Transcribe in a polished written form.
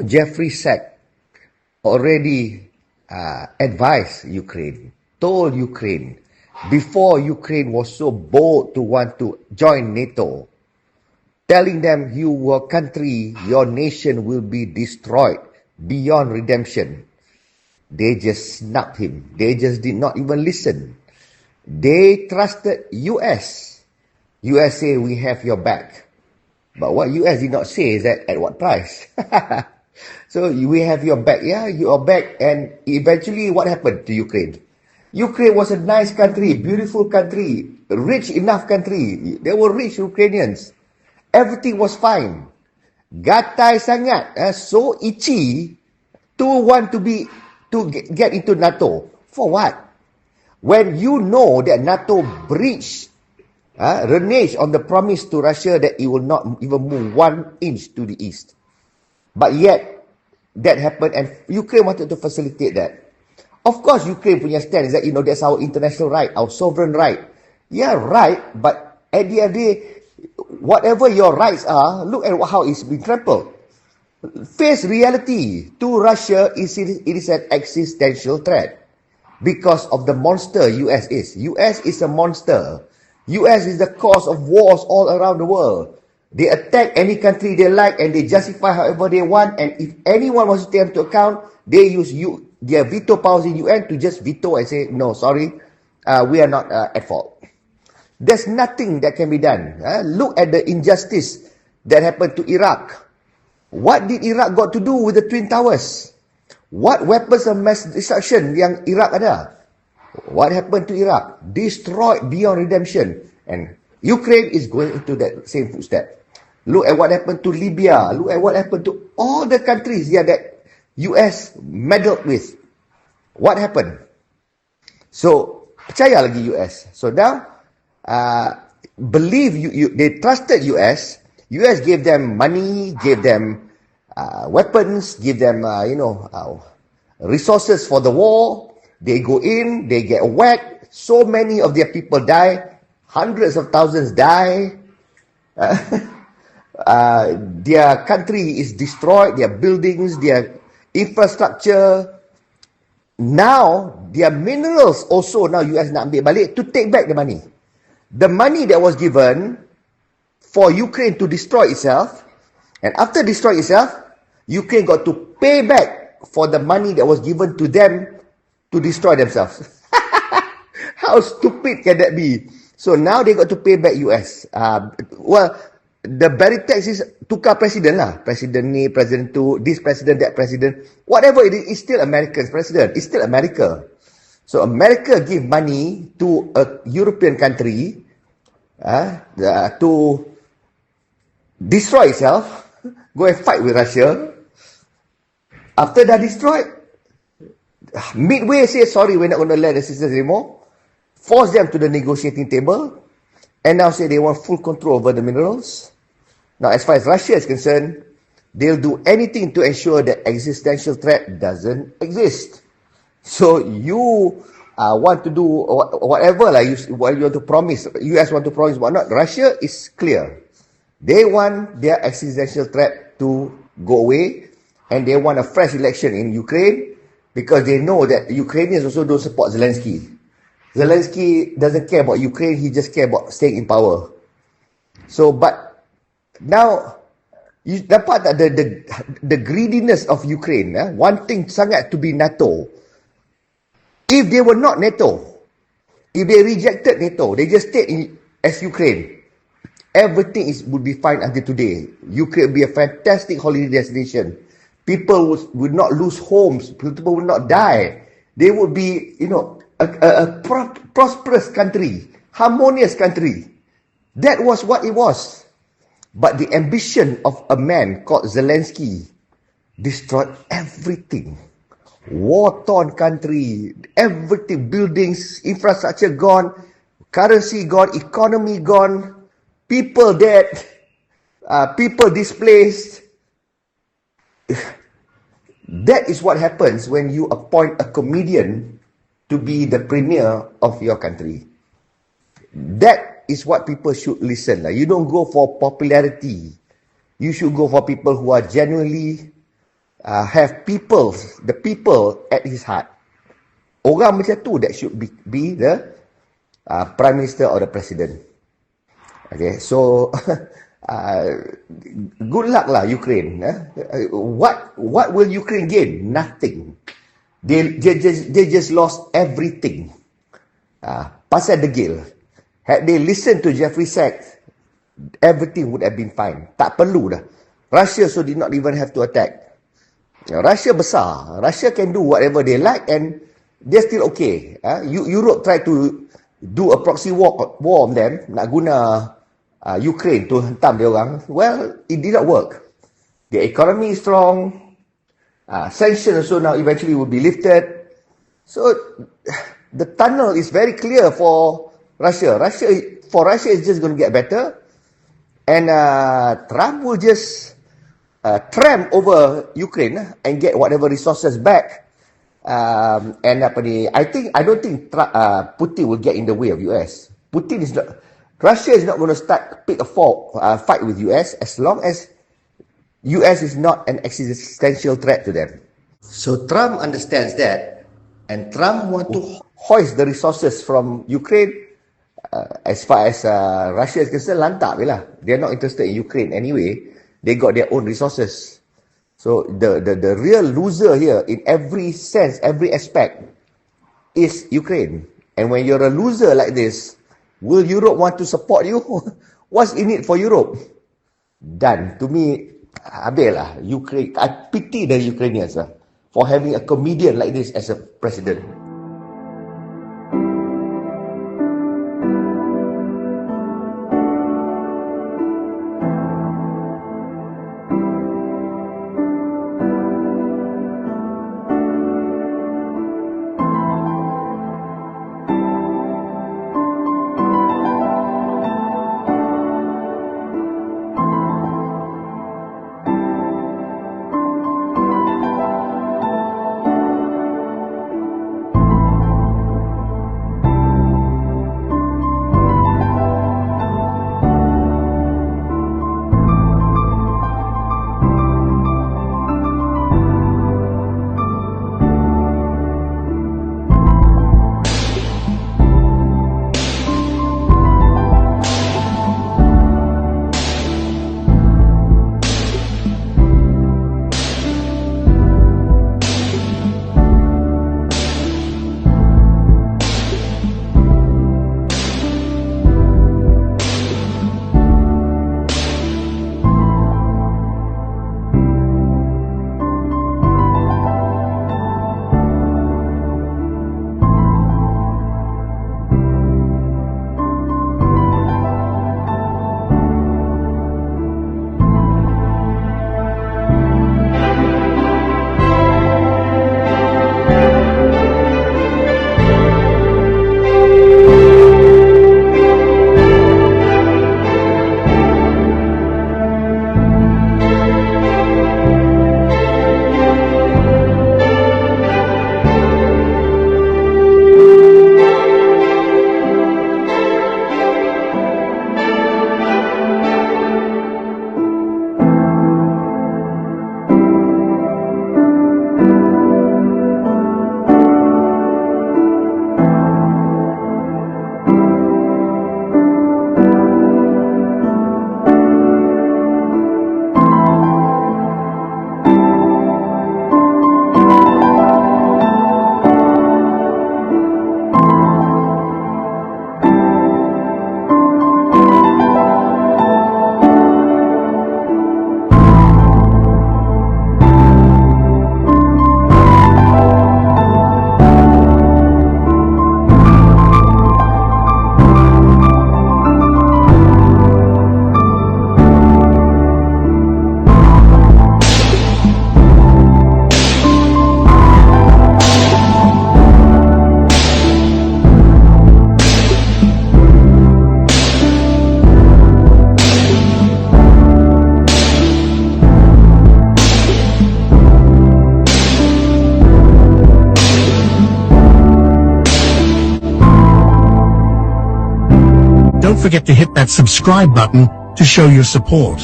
Jeffrey Sachs already advised Ukraine, told Ukraine, before Ukraine was so bold to want to join NATO, telling them your country, your nation will be destroyed beyond redemption. They just snubbed him. They just did not even listen. They trusted US. US say, we have your back. But what US did not say is that at what price? So we have your back, your back. And eventually what happened to Ukraine? Ukraine was a nice country, beautiful country, rich enough country. There were rich Ukrainians. Everything was fine. Gatai sangat, so itchy to want to get into NATO. For what? When you know that NATO breached, reneged on the promise to Russia that it will not even move 1 inch to the east. But yet, that happened and Ukraine wanted to facilitate that. Of course, Ukraine punya stand is that, that's our international right, our sovereign right. Yeah, right, but at the end of the day, whatever your rights are, look at how it's been trampled. Face reality. To Russia, it is an existential threat because of the monster US is. US is a monster. US is the cause of wars all around the world. They attack any country they like and they justify however they want. And if anyone wants to take them to account, they use their veto powers in UN to just veto and say, no, sorry, we are not at fault. There's nothing that can be done. Look at the injustice that happened to Iraq. What did Iraq got to do with the Twin Towers? What weapons of mass destruction yang Iraq ada? What happened to Iraq? Destroyed beyond redemption. And Ukraine is going into that same footstep. Look at what happened to Libya. Look at what happened to all the countries that US meddled with. What happened? So, percaya lagi US. So now, they trusted US. US gave them money, gave them weapons, gave them, resources for the war. They go in, they get whacked. So many of their people die. Hundreds of thousands die. Their country is destroyed, their buildings, their infrastructure. Now, their minerals also, now US nak ambil balik to take back the money. The money that was given for Ukraine to destroy itself, and after destroy itself, Ukraine got to pay back for the money that was given to them to destroy themselves. How stupid can that be? So now they got to pay back US. The Baritex is tukar president lah. President ni, president tu, this president, that president. Whatever it is, it's still America's president. It's still America. So America give money to a European country to destroy itself, go and fight with Russia. After that destroyed, midway say, sorry, we're not going to lend assistance anymore. Force them to the negotiating table. And now say they want full control over the minerals. Now, as far as Russia is concerned, they'll do anything to ensure that existential threat doesn't exist. So you want to do whatever, what you want to promise, US want to promise, whatnot. Russia is clear. They want their existential threat to go away, and they want a fresh election in Ukraine because they know that Ukrainians also don't support Zelensky. Zelensky doesn't care about Ukraine, he just cares about staying in power. So, but now, you dapat the greediness of Ukraine, wanting sangat to be NATO. If they were not NATO, if they rejected NATO, they just stayed as Ukraine, everything would be fine until today. Ukraine would be a fantastic holiday destination. People would not lose homes. People would not die. They would be, a prosperous country, harmonious country. That was what it was. But the ambition of a man called Zelensky destroyed everything. War-torn country, everything, buildings, infrastructure gone, currency gone, economy gone, people dead, people displaced. That is what happens when you appoint a comedian to be the premier of your country. That is what people should listen. You don't go for popularity. You should go for people who are genuinely have the people at his heart. Orang macam tu that should be the Prime Minister or the President. Okay, so good luck lah Ukraine. What will Ukraine gain? Nothing. They just lost everything. Pasal degil. Had they listened to Jeffrey Sachs, everything would have been fine. Tak perlu dah. Russia so did not even have to attack. Russia besar. Russia can do whatever they like and they're still okay. Europe tried to do a proxy war on them, nak guna Ukraine to hentam dia orang. Well, it did not work. The economy is strong. Sanctions also now eventually will be lifted. So, the tunnel is very clear for Russia. For Russia, it's just going to get better. And Trump will just tramp over Ukraine and get whatever resources back. I don't think Putin will get in the way of US. Russia is not going to pick a fight with US as long as US is not an existential threat to them. So Trump understands that, and Trump want to hoist the resources from Ukraine. As far as Russia is concerned, lantak je lah. They're not interested in Ukraine anyway. They got their own resources. So the real loser here in every sense, every aspect is Ukraine. And when you're a loser like this, will Europe want to support you? What's in it for Europe? Done. To me, habis lah. Ukraine. I pity the Ukrainians for having a comedian like this as a president. Don't forget to hit that subscribe button to show your support.